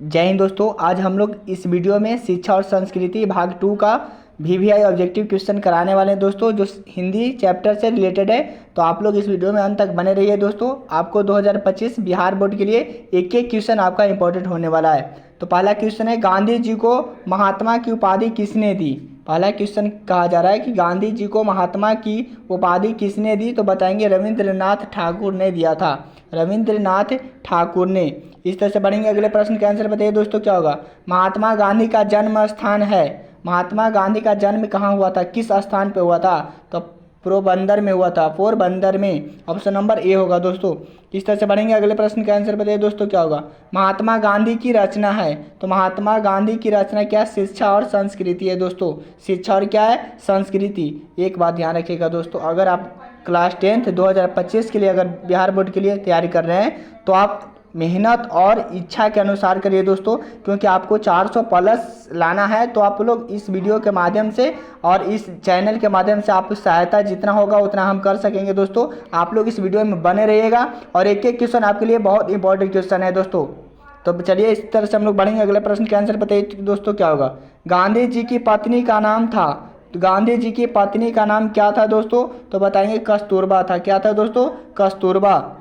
जय हिंद दोस्तों। आज हम लोग इस वीडियो में शिक्षा और संस्कृति भाग 2 का वीवीआई ऑब्जेक्टिव क्वेश्चन कराने वाले हैं दोस्तों, जो हिंदी चैप्टर से रिलेटेड है। तो आप लोग इस वीडियो में अंत तक बने रहिए दोस्तों। आपको 2025 बिहार बोर्ड के लिए एक एक क्वेश्चन आपका इंपॉर्टेंट होने वाला है। तो पहला क्वेश्चन है, गांधी जी को महात्मा की उपाधि किसने दी। पहला क्वेश्चन कहा जा रहा है कि गांधी जी को महात्मा की उपाधि किसने दी। तो बताएंगे रविंद्रनाथ ठाकुर ने दिया था। रविंद्रनाथ ठाकुर ने। इस तरह से बढ़ेंगे। अगले प्रश्न का आंसर बताइए दोस्तों, क्या होगा। महात्मा गांधी का जन्म स्थान है। महात्मा गांधी का जन्म कहाँ हुआ था, किस स्थान पे हुआ था। तो पोरबंदर में हुआ था, पोरबंदर में। ऑप्शन नंबर ए होगा दोस्तों। इस तरह से बढ़ेंगे। अगले प्रश्न का आंसर बताइए दोस्तों, क्या होगा। महात्मा गांधी की रचना है। तो महात्मा गांधी की रचना क्या है, शिक्षा और संस्कृति है दोस्तों। शिक्षा और क्या है, संस्कृति। एक बात ध्यान रखिएगा दोस्तों, अगर आप क्लास 10th 2025 के लिए अगर बिहार बोर्ड के लिए तैयारी कर रहे हैं तो आप मेहनत और इच्छा के अनुसार करिए दोस्तों, क्योंकि आपको 400 प्लस लाना है। तो आप लोग इस वीडियो के माध्यम से और इस चैनल के माध्यम से आप सहायता जितना होगा उतना हम कर सकेंगे दोस्तों। आप लोग इस वीडियो में बने रहिएगा और एक एक क्वेश्चन आपके लिए बहुत इंपॉर्टेंट क्वेश्चन है दोस्तों। तो चलिए इस तरह से हम लोग बढ़ेंगे। अगले प्रश्न के आंसर बताइए दोस्तों, क्या होगा। गांधी जी की पत्नी का नाम था। तो गांधी जी की पत्नी का नाम क्या था दोस्तों। तो बताएंगे कस्तूरबा था। क्या था दोस्तों, कस्तूरबा।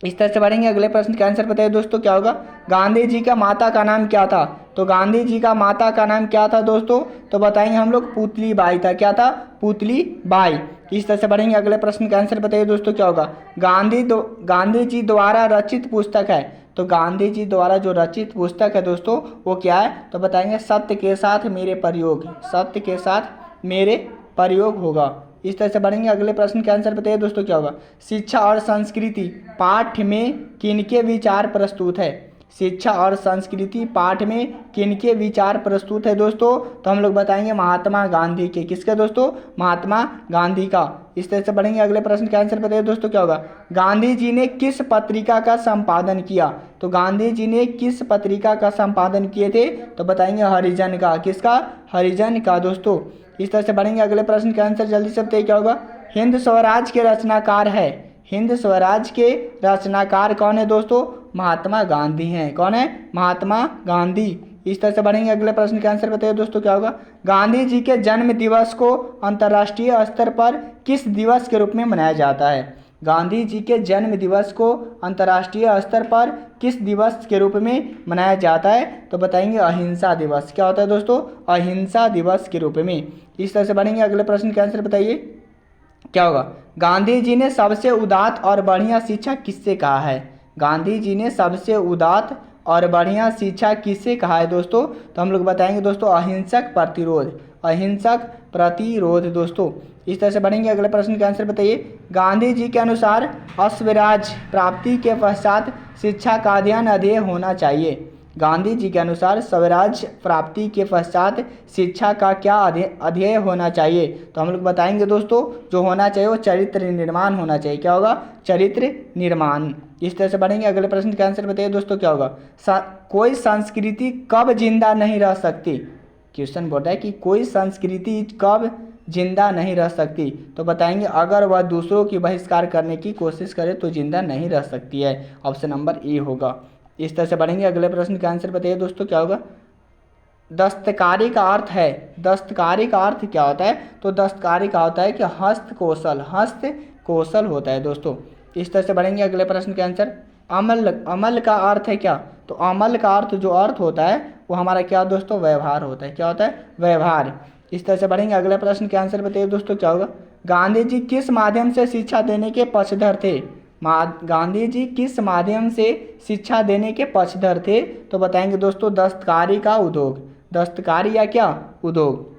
इस तरह से बढ़ेंगे। अगले प्रश्न का आंसर बताइए दोस्तों, क्या होगा। गांधी जी का माता का नाम क्या था। तो गांधी जी का माता का नाम क्या था दोस्तों। तो बताएंगे हम लोग पुतली बाई था। क्या था, पुतली बाई। इस तरह से बढ़ेंगे। अगले प्रश्न का आंसर बताइए दोस्तों, क्या होगा। गांधी जी द्वारा रचित पुस्तक है। तो गांधी जी द्वारा जो रचित पुस्तक है दोस्तों वो क्या है। तो बताएंगे सत्य के साथ मेरे प्रयोग। सत्य के साथ मेरे प्रयोग होगा। इस तरह से बढ़ेंगे। अगले प्रश्न के आंसर बताइए दोस्तों, क्या होगा। शिक्षा और संस्कृति पाठ में किनके विचार प्रस्तुत है। शिक्षा और संस्कृति पाठ में किनके विचार प्रस्तुत है दोस्तों। तो हम लोग बताएंगे महात्मा गांधी के। किसके दोस्तों, महात्मा गांधी का। इस तरह से बढ़ेंगे। अगले प्रश्न का आंसर बताइए दोस्तों, क्या होगा। गांधी जी ने किस पत्रिका का संपादन किया। तो गांधी जी ने किस पत्रिका का संपादन किए थे। तो बताएंगे हरिजन का। किसका, हरिजन का दोस्तों। इस तरह से बढ़ेंगे। अगले प्रश्न का आंसर जल्दी से बताइए, क्या होगा। हिंद स्वराज के रचनाकार है। हिंद स्वराज के रचनाकार कौन है दोस्तों, महात्मा गांधी हैं। कौन है, महात्मा गांधी। इस तरह से बढ़ेंगे। अगले प्रश्न का आंसर बताइए दोस्तों, क्या होगा। गांधी जी के जन्म दिवस को अंतर्राष्ट्रीय स्तर पर किस दिवस के रूप में मनाया जाता है। गांधी जी के जन्म दिवस को अंतर्राष्ट्रीय स्तर पर किस दिवस के रूप में मनाया जाता है। तो बताएंगे अहिंसा दिवस। क्या होता है दोस्तों, अहिंसा दिवस के रूप में। इस तरह से बढ़ेंगे। अगले प्रश्न का आंसर बताइए, क्या होगा। गांधी जी ने सबसे उदात्त और बढ़िया शिक्षा किससे कहा है। गांधी जी ने सबसे उदात्त और बढ़िया शिक्षा किससे कहा है दोस्तों। तो हम लोग बताएंगे दोस्तों अहिंसक प्रतिरोध। अहिंसक प्रतिरोध दोस्तों। इस तरह से बढ़ेंगे। अगले प्रश्न का आंसर बताइए। गांधी जी के अनुसार स्वराज प्राप्ति के पश्चात शिक्षा का अध्ययन होना चाहिए। गांधी जी के अनुसार स्वराज प्राप्ति के पश्चात शिक्षा का क्या अध्यय होना चाहिए। तो हम लोग बताएंगे दोस्तों जो होना चाहिए वो चरित्र निर्माण होना चाहिए। क्या होगा, चरित्र निर्माण। इस तरह से बढ़ेंगे। अगले प्रश्न का आंसर बताइए दोस्तों, क्या होगा। कोई संस्कृति कब जिंदा नहीं रह सकती। क्वेश्चन बोल रहा है कि कोई संस्कृति कब जिंदा नहीं रह सकती। तो बताएंगे अगर वह दूसरों की बहिष्कार करने की कोशिश करे तो जिंदा नहीं रह सकती है। ऑप्शन नंबर ए होगा। इस तरह से बढ़ेंगे। अगले प्रश्न का आंसर बताइए दोस्तों, क्या होगा। दस्तकारी का अर्थ है। दस्तकारी का अर्थ क्या होता है। तो दस्तकारी का होता है कि हस्त कौशल। हस्त कौशल होता है दोस्तों। इस तरह से बढ़ेंगे। अगले प्रश्न का आंसर, अमल। अमल का अर्थ है क्या। तो अमल का अर्थ जो अर्थ होता है वो हमारा क्या दोस्तों, व्यवहार होता है। क्या होता है, व्यवहार। इस तरह से बढ़ेंगे। अगले प्रश्न का आंसर बताइए दोस्तों, क्या होगा। गांधी जी किस माध्यम से शिक्षा देने के पक्षधर थे। गांधी जी किस माध्यम से शिक्षा देने के पक्षधर थे। तो बताएंगे दोस्तों दस्तकारी का उद्योग। दस्तकारी या क्या, उद्योग।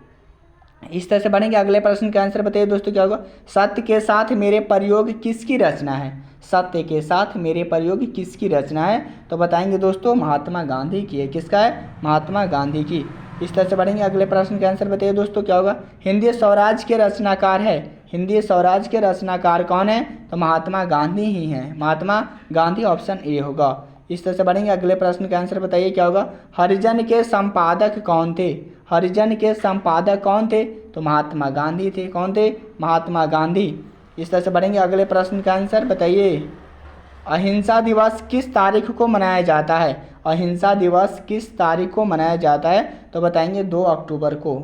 इस तरह से बढ़ेंगे। अगले प्रश्न का आंसर बताइए दोस्तों, क्या होगा। सत्य के साथ मेरे प्रयोग किसकी रचना है। सत्य के साथ मेरे प्रयोग किसकी रचना है। तो बताएंगे दोस्तों महात्मा गांधी की है। किसका है, महात्मा गांधी की। इस तरह से बढ़ेंगे। अगले प्रश्न का आंसर बताइए दोस्तों, क्या होगा। हिंदी स्वराज के रचनाकार है। हिंदी स्वराज के रचनाकार कौन है। तो महात्मा गांधी ही हैं। महात्मा गांधी। ऑप्शन ए होगा। इस तरह से बढ़ेंगे। अगले प्रश्न का आंसर बताइए, क्या होगा। हरिजन के संपादक कौन थे। हरिजन के संपादक कौन थे। तो महात्मा गांधी थे। कौन थे, महात्मा गांधी। इस तरह से बढ़ेंगे। अगले प्रश्न का आंसर बताइए। अहिंसा दिवस किस तारीख को मनाया जाता है? अहिंसा दिवस किस तारीख को मनाया जाता है? तो बताएंगे 2 अक्टूबर को।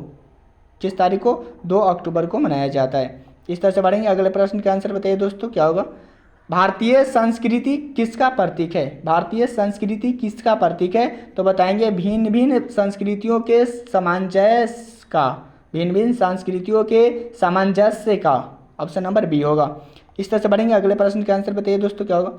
किस तारीख को? 2 अक्टूबर को मनाया जाता है। इस तरह से बढ़ेंगे। अगले प्रश्न का आंसर बताइए दोस्तों, क्या होगा? भारतीय संस्कृति किसका प्रतीक है? भारतीय संस्कृति किसका प्रतीक है? तो बताएंगे भिन्न भिन्न संस्कृतियों के सामंजस्य का, भिन्न भिन्न संस्कृतियों के सामंजस्य का। ऑप्शन नंबर बी होगा। इस तरह से बढ़ेंगे। अगले प्रश्न का आंसर बताइए दोस्तों, क्या होगा?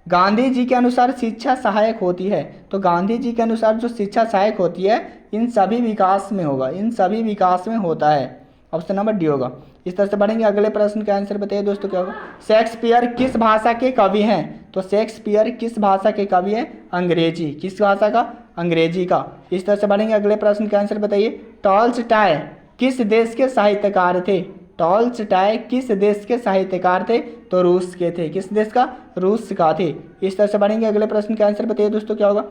गांधी जी के अनुसार शिक्षा सहायक होती है। तो गांधी जी के अनुसार जो शिक्षा सहायक होती है इन सभी विकास में होगा, इन सभी विकास में होता है। ऑप्शन नंबर डी होगा। इस तरह से बढ़ेंगे। अगले प्रश्न का आंसर बताइए दोस्तों, क्या होगा? शेक्सपियर किस भाषा के कवि हैं? तो शेक्सपियर किस भाषा के कवि हैं? अंग्रेजी। किस भाषा का? अंग्रेजी का। इस तरह से बढ़ेंगे। अगले प्रश्न का आंसर बताइए। टॉल्स्टॉय किस देश के साहित्यकार थे? टॉल्स्टॉय किस देश के साहित्यकार थे? तो रूस के थे। किस देश का? रूस का थे। इस तरह से बढ़ेंगे। अगले प्रश्न का आंसर बताइए दोस्तों, क्या होगा?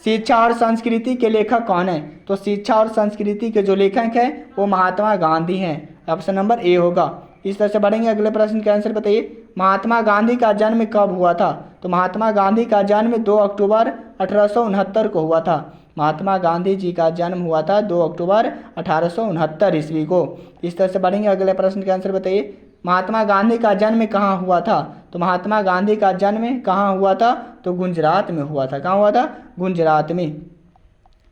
शिक्षा और संस्कृति के लेखक कौन है? तो शिक्षा और संस्कृति के जो लेखक हैं वो महात्मा गांधी हैं। ऑप्शन नंबर ए होगा। इस तरह से बढ़ेंगे। अगले प्रश्न का आंसर बताइए। महात्मा गांधी का जन्म कब हुआ था? तो महात्मा गांधी का जन्म 2 अक्टूबर 1869 को हुआ था। महात्मा गांधी जी का जन्म हुआ था 2 अक्टूबर 1869 ईस्वी को। इस तरह से बढ़ेंगे। अगले प्रश्न का आंसर बताइए। महात्मा गांधी का जन्म कहाँ हुआ था? तो महात्मा गांधी का जन्म कहाँ हुआ था? तो गुजरात में हुआ था। कहाँ हुआ था? गुजरात में।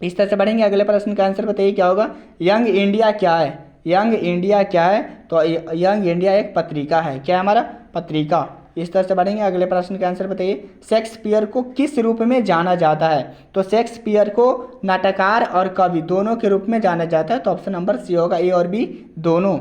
इस तरह से बढ़ेंगे। अगले प्रश्न का आंसर बताइए, क्या होगा? यंग इंडिया क्या है? यंग इंडिया क्या है? तो यंग इंडिया एक पत्रिका है। क्या है हमारा? पत्रिका। इस तरह से बढ़ेंगे। अगले प्रश्न का आंसर बताइए। शेक्सपियर को किस रूप में जाना जाता है? तो शेक्सपियर को नाटककार और कवि दोनों के रूप में जाना जाता है। तो ऑप्शन नंबर सी होगा, ए और बी दोनों।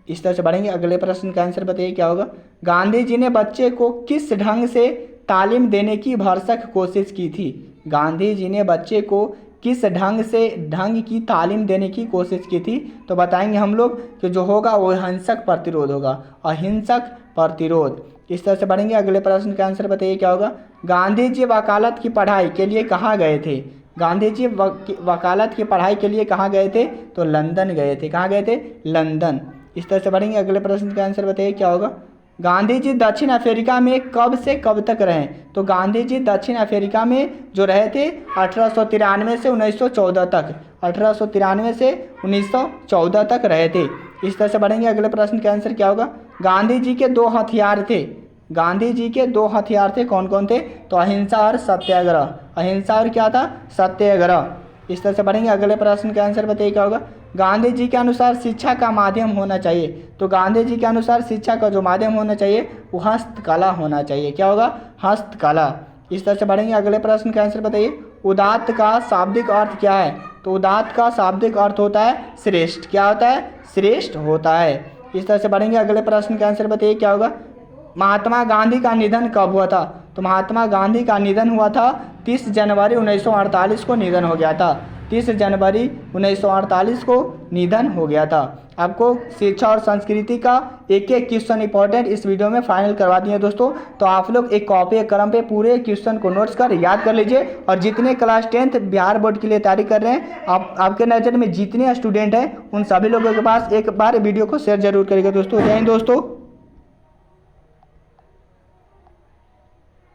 इस तरह से बढ़ेंगे। अगले प्रश्न का आंसर बताइए, क्या होगा? गांधी जी ने बच्चे को किस ढंग से तालीम देने की भरसक कोशिश की थी? गांधी जी ने बच्चे को किस ढंग की तालीम देने की कोशिश की थी? तो बताएंगे हम लोग कि जो होगा वो अहिंसक प्रतिरोध होगा, अहिंसक प्रतिरोध। इस तरह से बढ़ेंगे। अगले प्रश्न का आंसर बताइए, क्या होगा? गांधी जी वकालत की पढ़ाई के लिए कहाँ गए थे? गांधी जी वकालत की पढ़ाई के लिए कहाँ गए थे? तो लंदन गए थे। कहाँ गए थे? लंदन। इस तरह से बढ़ेंगे। अगले प्रश्न का आंसर बताइए, क्या होगा? गांधी जी दक्षिण अफ्रीका में कब से कब तक रहे? तो गांधी जी दक्षिण अफ्रीका में जो रहे थे 1893 से 1914 तक, 1893 से 1914 तक रहे थे। इस तरह से बढ़ेंगे। अगले प्रश्न का आंसर क्या होगा? गांधी जी के 2 हथियार थे। गांधी जी के 2 हथियार थे, कौन कौन थे? तो अहिंसा और सत्याग्रह। अहिंसा और क्या था? सत्याग्रह। इस तरह से बढ़ेंगे। अगले प्रश्न का आंसर बताइए, क्या होगा? गांधी जी के अनुसार शिक्षा का माध्यम होना चाहिए। तो गांधी जी के अनुसार शिक्षा का जो माध्यम होना चाहिए वो हस्तकला होना चाहिए। क्या होगा? हस्तकला। इस तरह से बढ़ेंगे। अगले प्रश्न का आंसर बताइए। उदात्त का शाब्दिक अर्थ क्या है? तो उदात्त का शाब्दिक अर्थ होता है श्रेष्ठ। क्या होता है? श्रेष्ठ होता है। इस तरह से बढ़ेंगे। अगले प्रश्न का आंसर बताइए, क्या होगा? महात्मा गांधी का निधन कब हुआ था? तो महात्मा गांधी का निधन हुआ था 30 जनवरी 1948 को निधन हो गया था। 30 जनवरी 1948 को निधन हो गया था। आपको शिक्षा और संस्कृति का एक एक क्वेश्चन इंपॉर्टेंट इस वीडियो में फाइनल करवा दिए दोस्तों। तो आप लोग एक कॉपी एक कलम पे पूरे क्वेश्चन को नोट्स कर याद कर लीजिए। और जितने क्लास 10th बिहार बोर्ड के लिए तैयारी कर रहे हैं, आपके नज़र में जितने स्टूडेंट हैं उन सभी लोगों के पास एक बार वीडियो को शेयर जरूर करिएगा दोस्तों। जय हिंद दोस्तों।